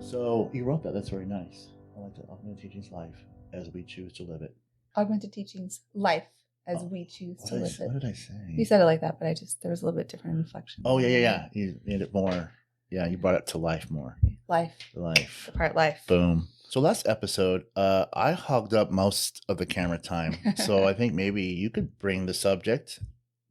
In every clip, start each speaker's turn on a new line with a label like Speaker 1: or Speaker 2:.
Speaker 1: So you wrote that. That's very nice. I like that. Augmented Teachings Life as we choose to live it.
Speaker 2: Augmented Teachings Life as we choose to live it.
Speaker 1: What did I say?
Speaker 2: You said it like that, but there was a little bit different inflection.
Speaker 1: Oh, yeah. You made it more. Yeah, you brought it to life more.
Speaker 2: Life.
Speaker 1: The
Speaker 2: part life.
Speaker 1: Boom. So last episode, I hogged up most of the camera time. So I think maybe you could bring the subject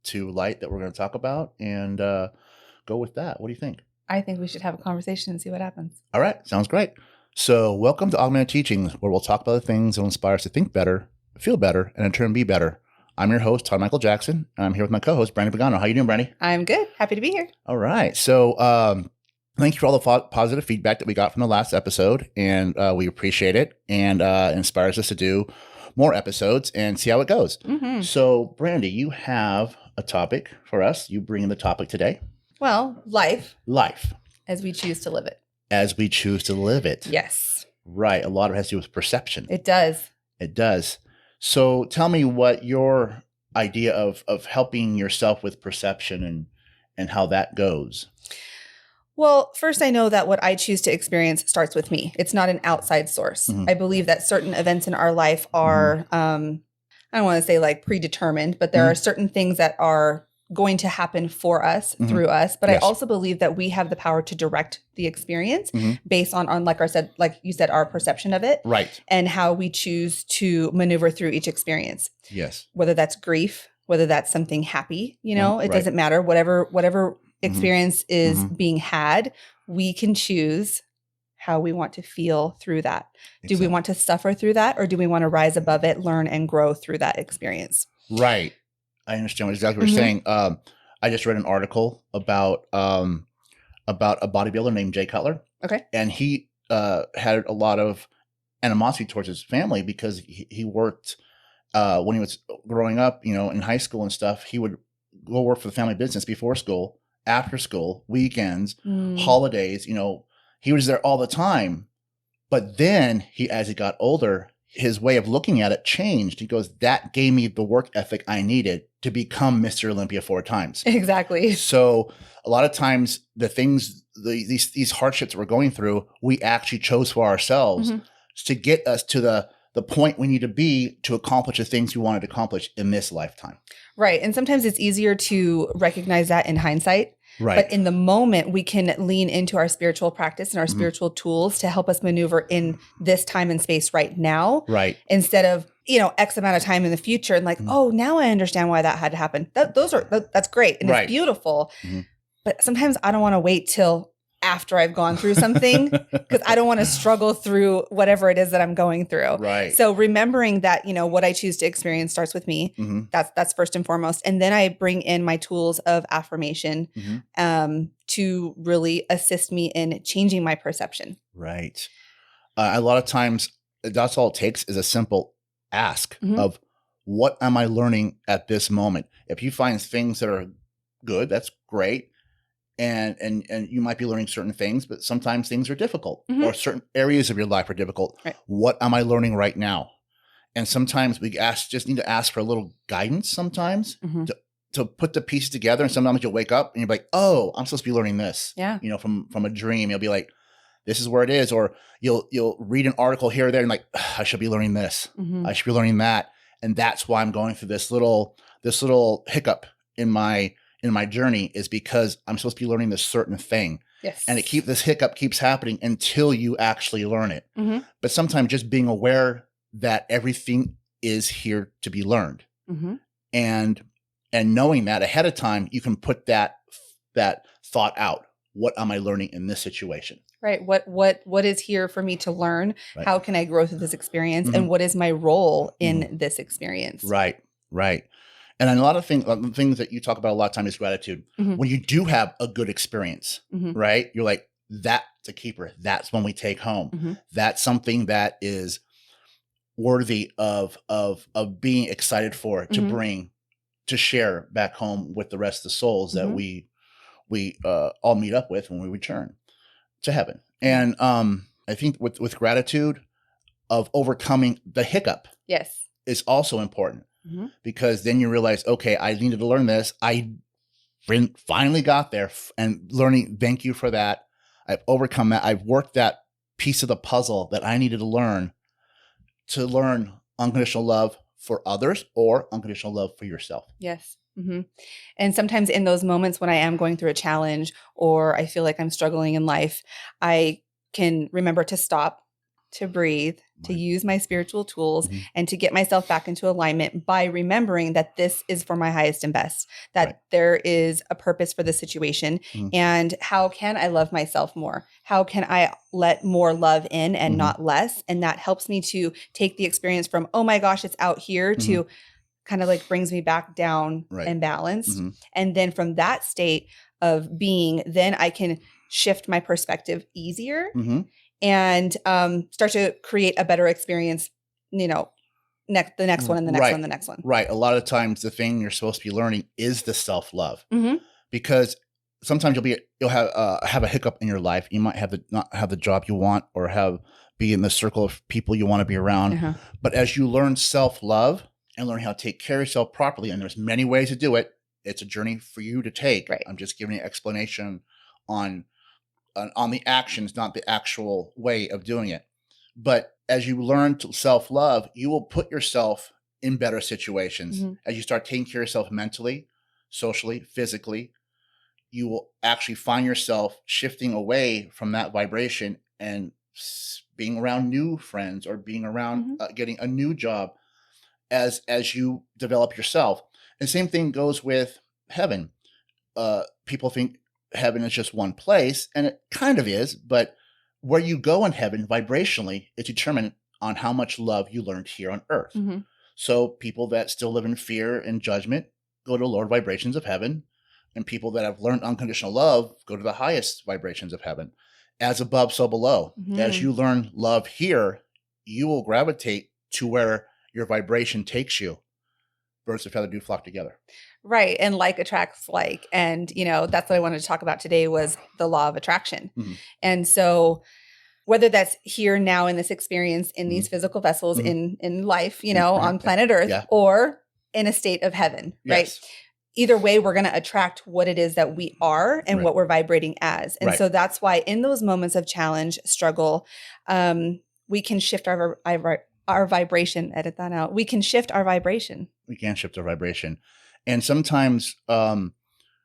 Speaker 1: to light that we're going to talk about and go with that. What do you think?
Speaker 2: I think we should have a conversation and see what happens.
Speaker 1: All right. Sounds great. So welcome to Augmented Teachings, where we'll talk about the things that will inspire us to think better, feel better, and in turn be better. I'm your host, Todd Michael Jackson, and I'm here with my co-host, Brandi Pagano. How you doing, Brandi?
Speaker 2: I'm good. Happy to be here.
Speaker 1: All right. So thank you for all the positive feedback that we got from the last episode, and we appreciate it, and it inspires us to do more episodes and see how it goes.
Speaker 2: Mm-hmm.
Speaker 1: So, Brandi, you have a topic for us. You bring in the topic today.
Speaker 2: Well, life.
Speaker 1: Life.
Speaker 2: As we choose to live it.
Speaker 1: As we choose to live it.
Speaker 2: Yes.
Speaker 1: Right. A lot of it has to do with perception.
Speaker 2: It does.
Speaker 1: It does. So tell me what your idea of helping yourself with perception and how that goes.
Speaker 2: Well, first, I know that what I choose to experience starts with me. It's not an outside source. Mm-hmm. I believe that certain events in our life are, I don't want to say like predetermined, but there are certain things that are going to happen for us, through us. But yes. I also believe that we have the power to direct the experience based on, like you said, our perception of it. Right. And how we choose to maneuver through each experience. Yes. Whether that's grief, whether that's something happy, it doesn't matter. Whatever experience is being had, we can choose how we want to feel through that. Exactly. Do we want to suffer through that, or do we want to rise above it, learn and grow through that experience?
Speaker 1: Right. I understand exactly what you're saying. I just read an article about a bodybuilder named Jay Cutler. Okay. And he had a lot of animosity towards his family because he worked when he was growing up, in high school and stuff. He would go work for the family business before school, after school, weekends, holidays. He was there all the time. But then as he got older, his way of looking at it changed. He goes, that gave me the work ethic I needed to become Mr. Olympia 4 times.
Speaker 2: Exactly.
Speaker 1: So a lot of times the things, these hardships we're going through, we actually chose for ourselves to get us to the point we need to be to accomplish the things we wanted to accomplish in this lifetime.
Speaker 2: Right. And sometimes it's easier to recognize that in hindsight. Right. But in the moment, we can lean into our spiritual practice and our spiritual tools to help us maneuver in this time and space right now. Right. Instead of, X amount of time in the future and oh, now I understand why that had to happen. That's great. And it's beautiful. But sometimes I don't want to wait till after I've gone through something because I don't want to struggle through whatever it is that I'm going through. Right. So remembering that, what I choose to experience starts with me. That's first and foremost. And then I bring in my tools of affirmation to really assist me in changing my perception.
Speaker 1: Right. A lot of times that's all it takes is a simple ask of what am I learning at this moment? If you find things that are good, that's great. And you might be learning certain things, but sometimes things are difficult or certain areas of your life are difficult. Right. What am I learning right now? And sometimes we just need to ask for a little guidance sometimes to put the pieces together. And sometimes you'll wake up and you're like, oh, I'm supposed to be learning this. Yeah. From a dream, you'll be like, this is where it is. Or you'll read an article here or there and like, I should be learning this. I should be learning that. And that's why I'm going through this little hiccup in my journey is because I'm supposed to be learning this certain thing. Yes. And this hiccup keeps happening until you actually learn it. But sometimes just being aware that everything is here to be learned. And knowing that ahead of time, you can put that thought out. What am I learning in this situation?
Speaker 2: Right. What is here for me to learn? Right. How can I grow through this experience? And what is my role in this experience?
Speaker 1: Right. Right. And a lot of things that you talk about a lot of time is gratitude. When you do have a good experience, right? You're like, that's a keeper. That's one we take home. That's something that is worthy of being excited for, to bring, to share back home with the rest of the souls that we all meet up with when we return to heaven. And I think with gratitude of overcoming the hiccup, yes, is also important. Because then you realize, okay, I needed to learn this. I finally got there and learning. Thank you for that. I've overcome that. I've worked that piece of the puzzle that I needed to learn unconditional love for others or unconditional love for yourself.
Speaker 2: Yes. And sometimes in those moments when I am going through a challenge or I feel like I'm struggling in life, I can remember to stop, to breathe, to use my spiritual tools, and to get myself back into alignment by remembering that this is for my highest and best, that there is a purpose for the situation. And how can I love myself more? How can I let more love in and not less? And that helps me to take the experience from, oh my gosh, it's out here to kind of like brings me back down and balanced. And then from that state of being, then I can shift my perspective easier and start to create a better experience, the next one and the next one, the next one.
Speaker 1: Right. A lot of times the thing you're supposed to be learning is the self-love, because sometimes you'll have a hiccup in your life. You might not have the job you want or be in the circle of people you want to be around. But as you learn self-love and learn how to take care of yourself properly, and there's many ways to do it, it's a journey for you to take. I'm just giving you an explanation on the actions, not the actual way of doing it. But as you learn to self-love, you will put yourself in better situations. As you start taking care of yourself mentally, socially, physically, you will actually find yourself shifting away from that vibration and being around new friends or being around getting a new job as you develop yourself. And same thing goes with heaven. People think heaven is just one place, and it kind of is, but where you go in heaven vibrationally is determined on how much love you learned here on earth. So people that still live in fear and judgment go to lower vibrations of heaven, and people that have learned unconditional love go to the highest vibrations of heaven. As above, so below. As you learn love here, you will gravitate to where your vibration takes you. Birds of feather do flock together.
Speaker 2: Right. And like attracts like. And, that's what I wanted to talk about today was the law of attraction. And so whether that's here now in this experience, in these physical vessels, in life, on planet Earth, or in a state of heaven, right? Either way, we're going to attract what it is that we are and what we're vibrating as. And so that's why in those moments of challenge, struggle, we can shift our vibration. Edit that out. We can shift our vibration.
Speaker 1: We can shift our vibration. And sometimes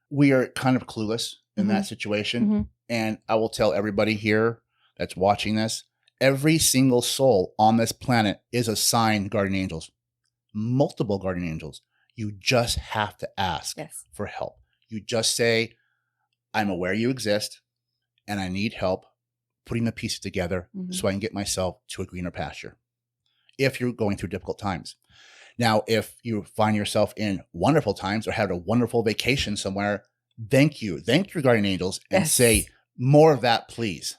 Speaker 1: we are kind of clueless in that situation. And I will tell everybody here that's watching this, every single soul on this planet is assigned guardian angels, multiple guardian angels. You just have to ask for help. You just say, I'm aware you exist and I need help putting the pieces together so I can get myself to a greener pasture. If you're going through difficult times. Now, if you find yourself in wonderful times or had a wonderful vacation somewhere, thank your guardian angels and say, more of that, please.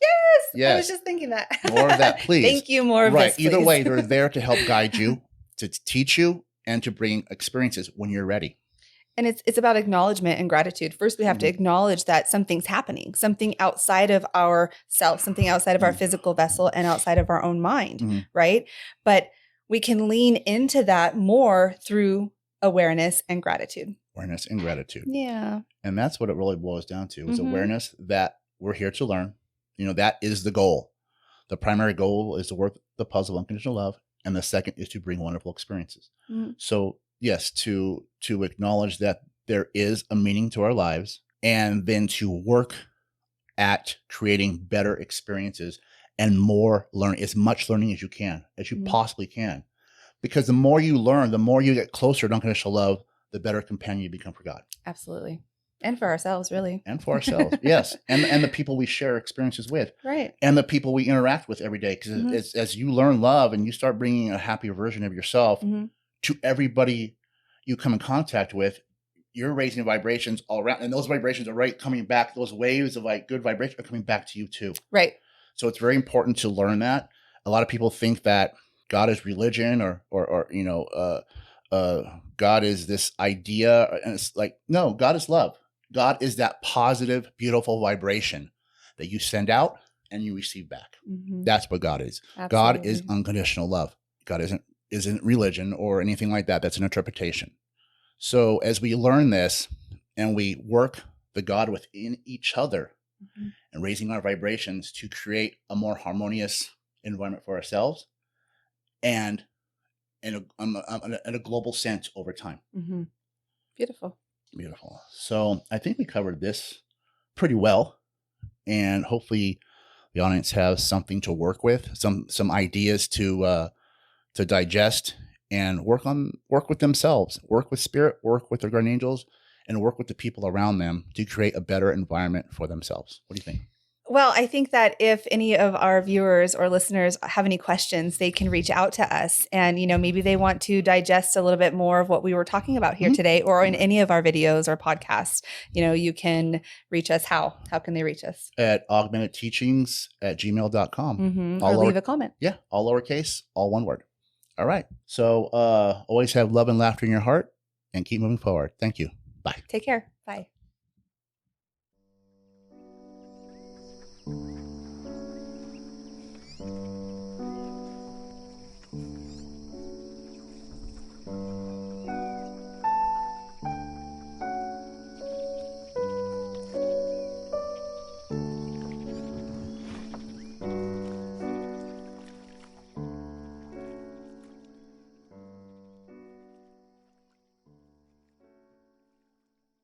Speaker 2: Yes. I was just thinking that.
Speaker 1: More of that, please.
Speaker 2: Thank you, more of this, please.
Speaker 1: Either way, they're there to help guide you, to teach you, and to bring experiences when you're ready.
Speaker 2: And it's about acknowledgement and gratitude. First, we have to acknowledge that something's happening, something outside of our self, something outside of our physical vessel and outside of our own mind, right? But we can lean into that more through awareness and gratitude.
Speaker 1: Awareness and gratitude.
Speaker 2: Yeah.
Speaker 1: And that's what it really boils down to is awareness that we're here to learn. That is the goal. The primary goal is to work the puzzle of unconditional love. And the second is to bring wonderful experiences. So yes, to acknowledge that there is a meaning to our lives and then to work at creating better experiences and more learning, as much learning as you can, as you possibly can. Because the more you learn, the more you get closer to unconditional love, the better companion you become for God.
Speaker 2: Absolutely. And for ourselves, really.
Speaker 1: And for ourselves, yes. And the people we share experiences with.
Speaker 2: Right.
Speaker 1: And the people we interact with every day. Because as you learn love and you start bringing a happier version of yourself to everybody you come in contact with, you're raising vibrations all around. And those vibrations are coming back. Those waves of good vibration are coming back to you too.
Speaker 2: Right.
Speaker 1: So it's very important to learn that. A lot of people think that God is religion or God is this idea. And it's like, no, God is love. God is that positive, beautiful vibration that you send out and you receive back. That's what God is. Absolutely. God is unconditional love. God isn't religion or anything like that. That's an interpretation. So as we learn this and we work the God within each other and raising our vibrations to create a more harmonious environment for ourselves and in a global sense over time.
Speaker 2: Beautiful.
Speaker 1: Beautiful. So I think we covered this pretty well, and hopefully the audience has something to work with, some ideas to digest and work with themselves, work with spirit, work with their guardian angels, and work with the people around them to create a better environment for themselves. What do you think?
Speaker 2: Well, I think that if any of our viewers or listeners have any questions, they can reach out to us, and maybe they want to digest a little bit more of what we were talking about here today, or in any of our videos or podcasts. You can reach us. How can they reach us?
Speaker 1: At augmentedteachings@gmail.com.
Speaker 2: Or leave a comment.
Speaker 1: Yeah, all lowercase, all one word. All right. So always have love and laughter in your heart, and keep moving forward. Thank you. Bye.
Speaker 2: Take care. Bye.